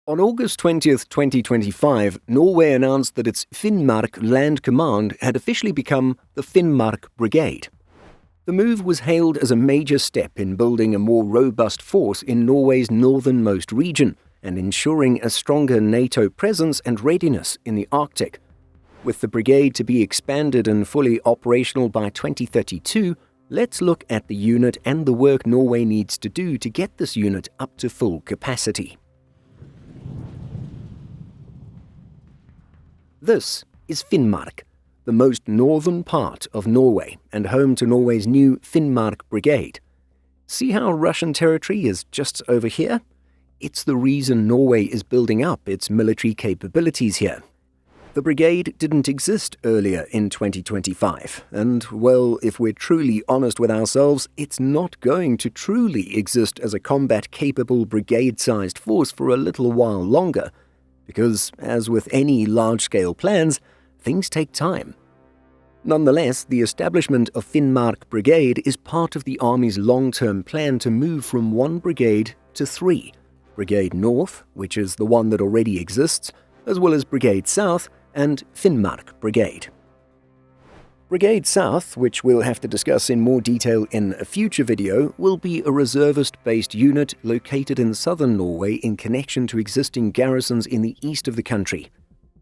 On August 20th, 2025, Norway announced that its Finnmark Land Command had officially become the Finnmark Brigade. The move was hailed as a major step in building a more robust force in Norway's northernmost region and ensuring a stronger NATO presence and readiness in the Arctic. With the brigade to be expanded and fully operational by 2032, let's look at the unit and the work Norway needs to do to get this unit up to full capacity. This is Finnmark, the most northern part of Norway and home to Norway's new Finnmark Brigade. See how Russian territory is just over here? It's the reason Norway is building up its military capabilities here. The brigade didn't exist earlier in 2025, and, well, if we're truly honest with ourselves, it's not going to truly exist as a combat-capable brigade-sized force for a little while longer. Because, as with any large-scale plans, things take time. Nonetheless, the establishment of Finnmark Brigade is part of the Army's long-term plan to move from one brigade to three: Brigade North, which is the one that already exists, as well as Brigade South and Finnmark Brigade. Brigade South, which we'll have to discuss in more detail in a future video, will be a reservist-based unit located in southern Norway in connection to existing garrisons in the east of the country.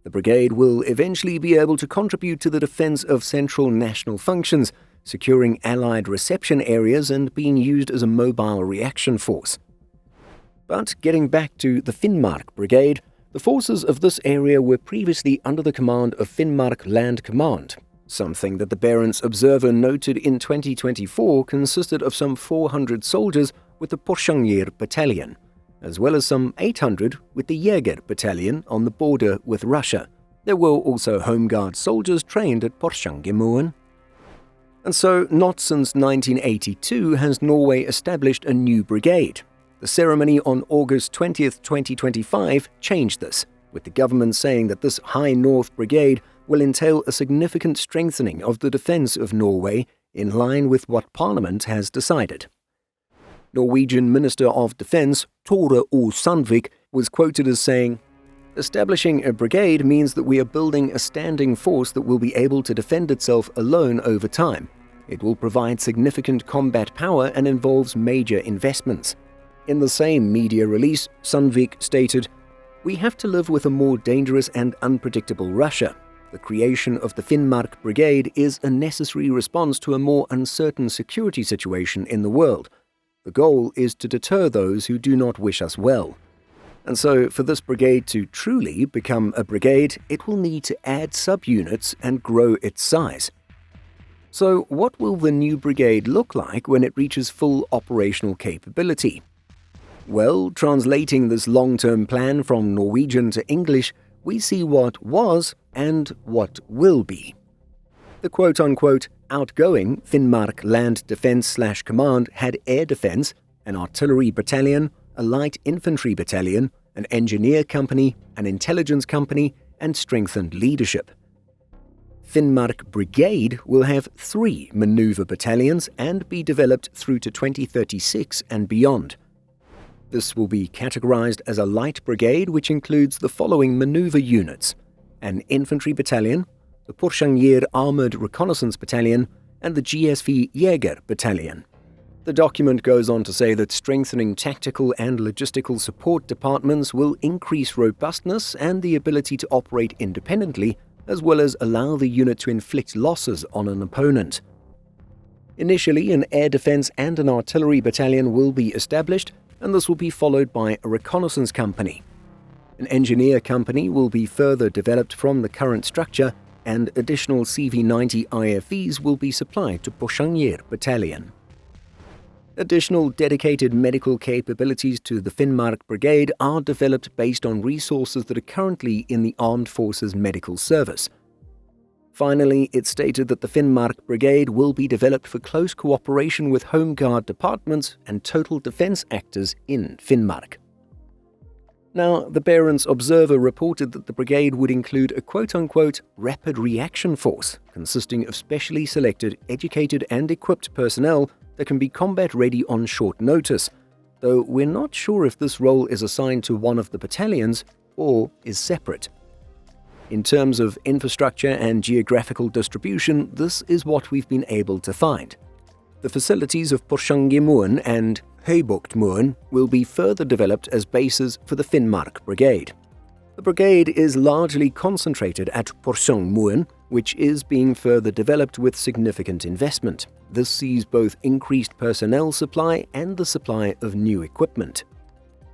The brigade will eventually be able to contribute to the defense of central national functions, securing Allied reception areas and being used as a mobile reaction force. But getting back to the Finnmark Brigade, the forces of this area were previously under the command of Finnmark Land Command. Something that the Barents Observer noted in 2024 consisted of some 400 soldiers with the Porsanger Battalion, as well as some 800 with the Jäger Battalion on the border with Russia. There were also Home Guard soldiers trained at Porsangermoen. And so, not since 1982 has Norway established a new brigade. The ceremony on August 20th, 2025 changed this, with the government saying that this High North Brigade will entail a significant strengthening of the defense of Norway in line with what Parliament has decided. Norwegian Minister of Defense Tore O. Sandvik was quoted as saying, "Establishing a brigade means that we are building a standing force that will be able to defend itself alone over time. It will provide significant combat power and involves major investments." In the same media release, Sandvik stated, "We have to live with a more dangerous and unpredictable Russia. The creation of the Finnmark Brigade is a necessary response to a more uncertain security situation in the world. The goal is to deter those who do not wish us well. And so, for this brigade to truly become a brigade, it will need to add subunits and grow its size." So, what will the new brigade look like when it reaches full operational capability? Well, translating this long-term plan from Norwegian to English, we see what was and what will be. The quote-unquote outgoing Finnmark Land Defense/Command had air defense, an artillery battalion, a light infantry battalion, an engineer company, an intelligence company, and strengthened leadership. Finnmark Brigade will have 3 maneuver battalions and be developed through to 2036 and beyond. This will be categorized as a light brigade, which includes the following maneuver units: an infantry battalion, the Porsanger Armored Reconnaissance Battalion, and the GSV Jäger Battalion. The document goes on to say that strengthening tactical and logistical support departments will increase robustness and the ability to operate independently, as well as allow the unit to inflict losses on an opponent. Initially, an air defense and an artillery battalion will be established, and this will be followed by a reconnaissance company. An engineer company will be further developed from the current structure, and additional CV-90 IFVs will be supplied to Porsanger Battalion. Additional dedicated medical capabilities to the Finnmark Brigade are developed based on resources that are currently in the Armed Forces Medical Service. Finally, it stated that the Finnmark Brigade will be developed for close cooperation with Home Guard departments and total defense actors in Finnmark. Now, the Barents Observer reported that the brigade would include a quote-unquote rapid reaction force consisting of specially selected, educated and equipped personnel that can be combat ready on short notice, though we're not sure if this role is assigned to one of the battalions or is separate. In terms of infrastructure and geographical distribution, this is what we've been able to find. The facilities of Porsangermoen and Høybuktmoen will be further developed as bases for the Finnmark Brigade. The brigade is largely concentrated at Porsangermoen, which is being further developed with significant investment. This sees both increased personnel supply and the supply of new equipment.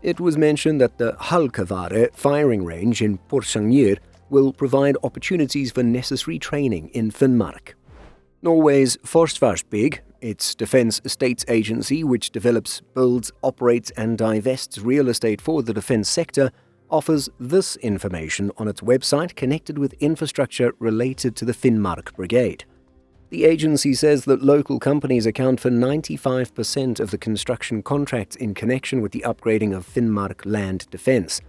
It was mentioned that the Halkavare firing range in Porsanger will provide opportunities for necessary training in Finnmark. Norway's Forsvarsbygg, its defense estates agency which develops, builds, operates and divests real estate for the defense sector, offers this information on its website connected with infrastructure related to the Finnmark Brigade. The agency says that local companies account for 95% of the construction contracts in connection with the upgrading of Finnmark land defense.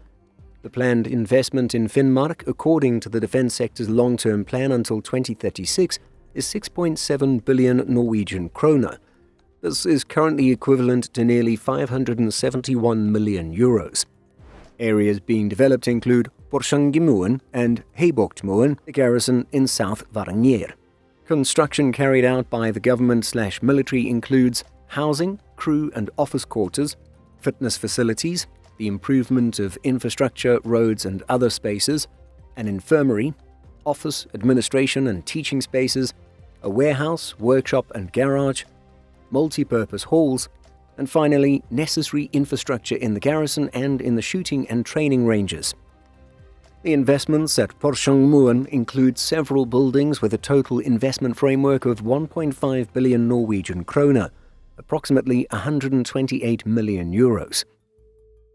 The planned investment in Finnmark, according to the defense sector's long-term plan until 2036, is 6.7 billion Norwegian kroner. This is currently equivalent to nearly 571 million euros. Areas being developed include Porsangermoen and Høybuktmoen, the garrison in South Varanger. Construction carried out by the government/military includes housing, crew and office quarters, fitness facilities, the improvement of infrastructure, roads and other spaces, an infirmary, office, administration and teaching spaces, a warehouse, workshop and garage, multi-purpose halls, and finally, necessary infrastructure in the garrison and in the shooting and training ranges. The investments at Porsangermoen include several buildings with a total investment framework of 1.5 billion Norwegian kroner, approximately 128 million euros.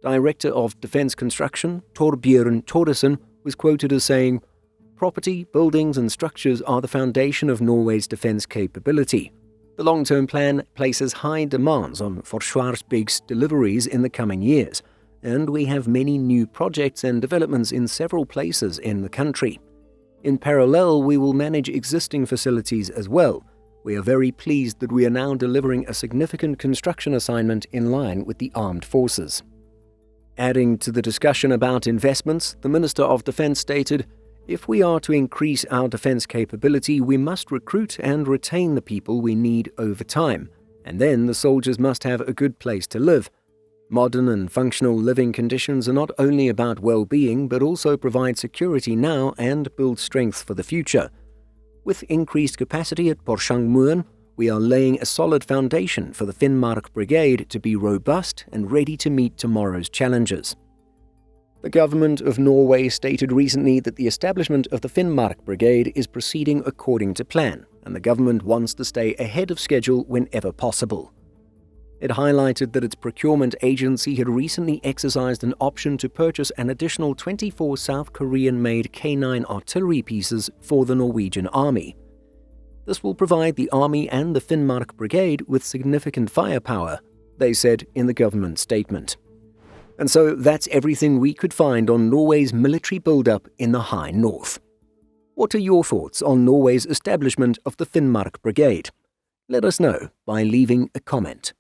Director of Defence Construction, Torbjørn Tordesen, was quoted as saying, "Property, buildings and structures are the foundation of Norway's defence capability. The long-term plan places high demands on Forsvarsbygg's deliveries in the coming years, and we have many new projects and developments in several places in the country. In parallel, we will manage existing facilities as well. We are very pleased that we are now delivering a significant construction assignment in line with the armed forces." Adding to the discussion about investments, the Minister of Defence stated, "If we are to increase our defence capability, we must recruit and retain the people we need over time, and then the soldiers must have a good place to live. Modern and functional living conditions are not only about well-being, but also provide security now and build strength for the future. With increased capacity at Porsangermoen, we are laying a solid foundation for the Finnmark Brigade to be robust and ready to meet tomorrow's challenges." The government of Norway stated recently that the establishment of the Finnmark Brigade is proceeding according to plan, and the government wants to stay ahead of schedule whenever possible. It highlighted that its procurement agency had recently exercised an option to purchase an additional 24 South Korean-made K9 artillery pieces for the Norwegian Army. This will provide the Army and the Finnmark Brigade with significant firepower, they said in the government statement. And so that's everything we could find on Norway's military build-up in the High North. What are your thoughts on Norway's establishment of the Finnmark Brigade? Let us know by leaving a comment.